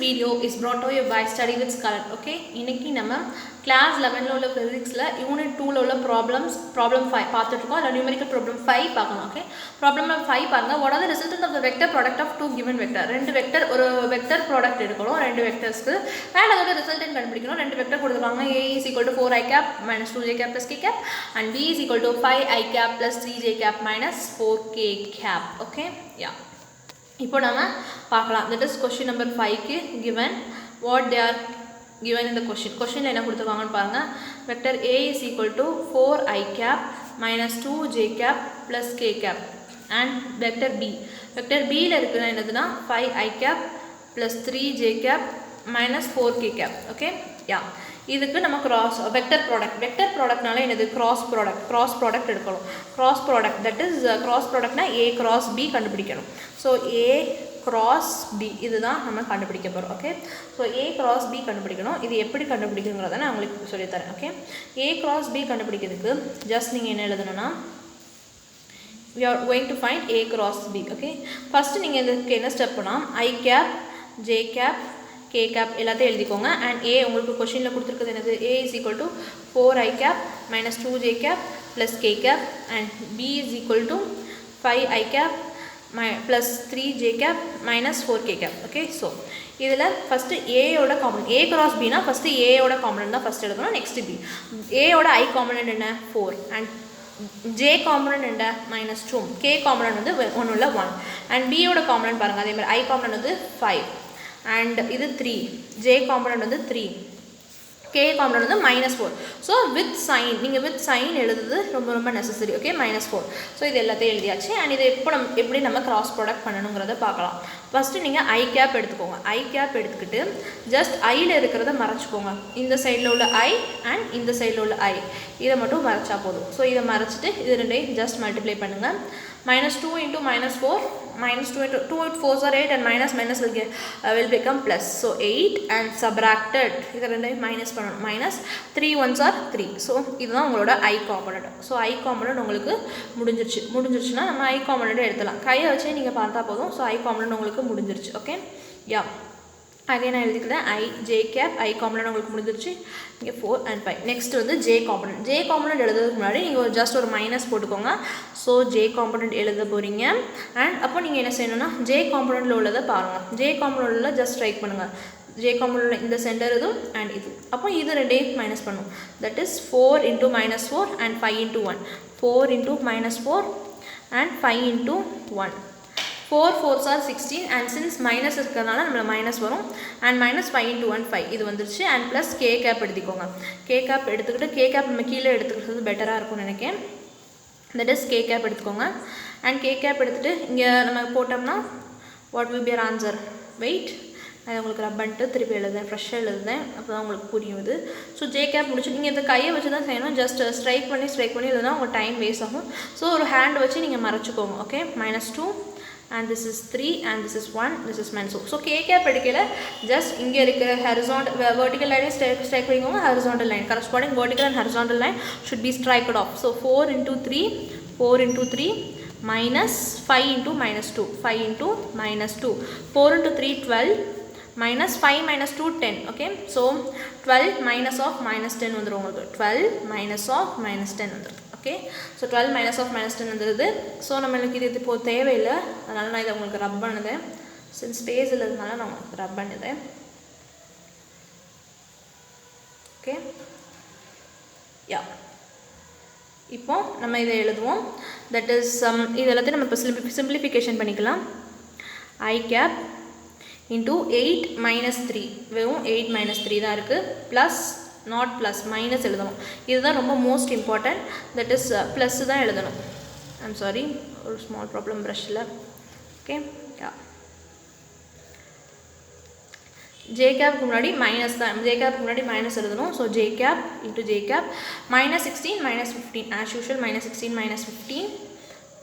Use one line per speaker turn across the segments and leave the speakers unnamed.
video is brought to you by Study with Scarlett. Okay, இன்னைக்கு நம்ம class 11ல உள்ள physicsல unit 2ல உள்ள problem 5 பார்த்துட்டு இருக்கோம். அதுல numerical problem 5 பார்க்கலாம். Okay, problem 5 பாருங்க. What are the resultant of the vector product of two given vector? ரெண்டு வெக்டர் ஒரு வெக்டர் ப்ராடக்ட் எடுக்கணும் ரெண்டு வெக்டர்ஸ்க்கு and அதோட ரிசல்டன்ட் கண்டுபிடிக்கணும். ரெண்டு வெக்டர் கொடுத்திருக்காங்க. A is equal to 4i cap minus 2j cap plus k cap and B is equal to 5i cap plus 3j cap minus 4k cap. Okay, yeah. இப்போ நம்ம பார்க்கலாம். That is question number 5 க்கு given what they are given in the questionல என்ன கொடுத்திருக்காங்கன்னு பாருங்க. Vector A is equal to 4i cap minus 2j cap plus k cap and vector B. Vector B ல இருக்குன்னா என்னதுன்னா 5i cap plus 3j cap minus 4k cap. Okay, yeah. இதுக்கு நம்ம cross vector productனால என்னது cross product எடுக்கணும். cross product, that is cross productனா A cross B கண்டுபிடிக்கணும். so A cross B இதுதான் நம்ம கண்டுபிடிக்க போறோம். Okay, so A cross B கண்டுபிடிக்கணும். இது எப்படி கண்டுபிடிக்கணும்ங்கறத நான் உங்களுக்கு சொல்லி தரேன். ஓகே, A cross B கண்டுபிடிக்கிறதுக்கு just நீங்க என்ன எழுதணும்னா we are going to find A cross B. okay, first நீங்க இதுக்கு என்ன ஸ்டெப் பண்ணா I cap J cap k cap எல்லாத்தையும் எழுதிக்கோங்க. and A உங்களுக்கு क्वेश्चनல கொடுத்திருக்கிறது என்னது A is equal to 4i cap minus 2j cap plus k cap and B is equal to 5i cap plus 3j cap minus 4k cap. okay, so இதுல first A ஓட component A cross B னா first A ஓட component தான் first எடுக்கணும். next B. A ஓட I component என்ன 4 and J component என்ன -2 K component வந்து ஒண்ணுல 1 and B ஓட காம்பனன்ட் பாருங்க. அதே மாதிரி I காம்பனன்ட் வந்து 5 and இது 3 J component வந்து 3 K component வந்து -4. so with sign நீங்க with sign எழுதுறது ரொம்ப necessary. okay, -4. so இது எல்லாத்தையும் எழுதியாச்சு. and இது எப்படி நம்ம cross product பண்ணனும்ங்கறத பார்க்கலாம். first நீங்க I cap எடுத்துக்கோங்க. I cap எடுத்துக்கிட்டு just I ல இருக்குறத மறைச்சுக்கோங்க. இந்த சைடுல உள்ள I and இந்த சைடுல உள்ள I இத மட்டும் மறைச்சா போதும். so இத மறைச்சிட்டு இது ரெண்டையும் just multiply பண்ணுங்க. -2 into -4 -2 into 2 4s are 8 and minus will become plus. so 8 and subtracted இத ரெண்டையும் மைனஸ் பண்ணனும். -3 1s are 3. so இதுதான் உங்களோட I component. so I component உங்களுக்கு முடிஞ்சிருச்சுனா நம்ம I component எடுத்துலாம். கையை வச்சே நீங்க பார்த்தா போதும். so I component உங்களுக்கு முடிஞ்சிருச்சு. okay, yeah. again நான் எழுதிக்கிறேன் I J cap I component உங்களுக்கு முடிஞ்சிருச்சு. இங்க 4 and 5. next வந்து J component எழுதுறதுக்கு முன்னாடி நீங்க just ஒரு மைனஸ் போட்டுக்கோங்க. so J component எழுத போறீங்க. and அப்போ நீங்க என்ன செய்யணும்னா J componentல உள்ளத பாருங்க. J componentல just strike பண்ணுங்க. J componentல இந்த சென்டர் இதுவும் and இது. அப்போ இது ரெண்டையும் மைனஸ் பண்ணும். that is 4 into -4 and 5 into 1. 4 into -4 and 5 into 1. 4 4s are 16 and since minus இருக்கறனால நமக்கு மைனஸ் வரும் and -5 into 1 5 இது வந்துருச்சு. and plus k cap எடுத்துக்கோங்க. k cap எடுத்துக்கிட்டு k cap நம்ம கீழ எடுத்துக்கிறது பெட்டரா இருக்கும் நினைக்கிறேன். that is k cap எடுத்துக்கோங்க. and k cap எடுத்துட்டு இங்க நம்ம போட்டோம்னா what will be your answer? wait, நான் உங்களுக்கு ரப் பண்ணிட்டு திருப்பி எழுதுறேன். ஃப்ரெஷ்ஷா எழுதுறேன். அப்பதான் உங்களுக்கு புரியும் இது. so j cap முடிச்சு நீங்க இந்த கையை வச்சு தான் செய்யணும். just strike பண்ணி எழுதுனா உங்க டைம் வேஸ்ட் ஆகும். so ஒரு ஹேண்ட் வச்சு நீங்க மறைச்சுக்கோங்க. okay, -2 and this is 3 and this is 1 this is -2. so k cap எடுக்கல just இங்க இருக்கிற horizontal vertical line strike பண்ணிக்கோங்க. horizontal line corresponding vertical and horizontal line should be striked off. so 4 into 3 minus 5 into -2 5 into -2 4 into 3 12 minus 5 minus 2 10. okay, so 12 minus of -10 வந்துரும் உங்களுக்கு. 12 minus of -10 வந்துரும். okay, so 12 minus of -10 வந்துருது. so நமக்கு இது இப்போ தேவையில்லை. அதனால நான் இத உங்களுக்கு ரப் பண்ணுதேன். since ஸ்பேஸ் இல்லதனால நான் உங்களுக்கு ரப் பண்ணுதேன். okay, yeah. இப்போ நம்ம இத எழுதுவோம். that is இதெல்லாம் நம்ம இப்ப சிம்பிளிஃபிகேஷன் பண்ணிக்கலாம். I cap into 8 minus 3 வெறும் 8 minus 3 தான் இருக்கு. plus not plus minus எழுதணும். இதுதான் ரொம்ப most important. that is plus தான் எழுதணும். I'm sorry, ஒரு small problem brushல. okay, yeah. J cap க்கு முன்னாடி மைனஸ் தான். J cap க்கு முன்னாடி மைனஸ் எழுதணும். so J cap into J cap -16 -15 as usual -16 -15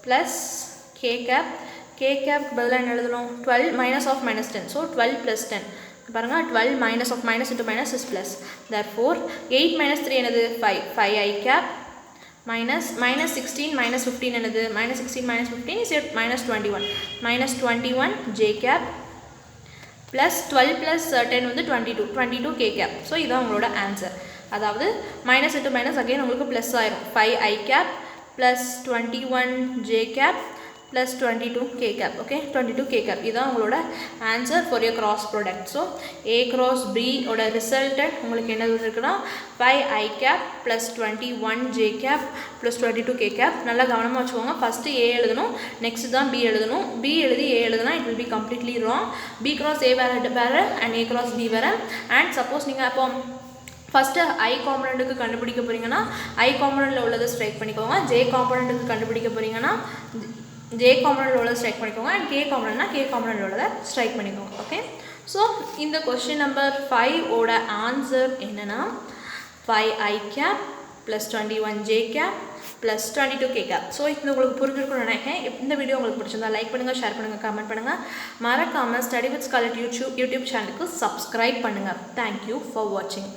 plus K cap க்கு பதிலா என்ன எழுதணும் 12 minus of -10. so 12 plus 10 பாருங்க. 12 minus of minus into minus is plus. therefore 8 minus 3 என்னது 5 I cap minus -16 -15 என்னது -16 -15 is -21 -21 J cap plus 12 plus 10 வந்து 22 k gap. So இதான் உங்களோட ஆன்சர். அதாவது மைனஸ் இன்ட்டு மைனஸ் அகைன் உங்களுக்கு ப்ளஸ் ஆயிரும். 5i cap plus 21j cap plus 22k cap. Okay, 22k cap. இதான் உங்களோட answer for your cross product. So a cross b ஓட resultant உங்களுக்கு என்ன இருக்குன்னா 5i cap plus 21j cap plus 22k cap. நல்லா கவனமா வச்சுக்கோங்க. ஃபர்ஸ்ட் a எழுதணும், நெக்ஸ்ட் தான் b எழுதணும். b எழுதி a எழுதுனா it will be completely wrong. b cross a வேற and a cross b வேற. and suppose நீங்க அப்போ ஃபஸ்ட்டு i காம்பனண்ட்டுக்கு கண்டுபிடிக்க போகிறீங்கன்னா i காம்பனண்ட்டில் உள்ளதை ஸ்ட்ரைக் பண்ணிக்கோங்க. j காம்பனண்ட்டுக்கு கண்டுபிடிக்க போகிறீங்கன்னா j காம்பனண்ட் உள்ளதை ஸ்ட்ரைக் பண்ணிக்கோங்க. அண்ட் k காம்பனண்ட்னா k காம்பனண்ட் உள்ளதை ஸ்ட்ரைக் பண்ணிக்கோங்க. ஓகே, ஸோ இந்த கொஸ்டின் நம்பர் 5 ஓட ஆன்சர் என்னென்னா 5i cap plus 21j cap plus 22k cap. So இது உங்களுக்கு புரிஞ்சிருக்கும்னு நினைக்கிறேன். இந்த வீடியோ உங்களுக்கு பிடிச்சிருந்தா லைக் பண்ணுங்கள், ஷேர் பண்ணுங்கள், கமெண்ட் பண்ணுங்கள். மறக்காமல் ஸ்டடி வித் ஸ்காலர் யூடியூப் சேனலுக்கு சப்ஸ்கிரைப் பண்ணுங்கள். தேங்க்யூ ஃபார் வாட்சிங்.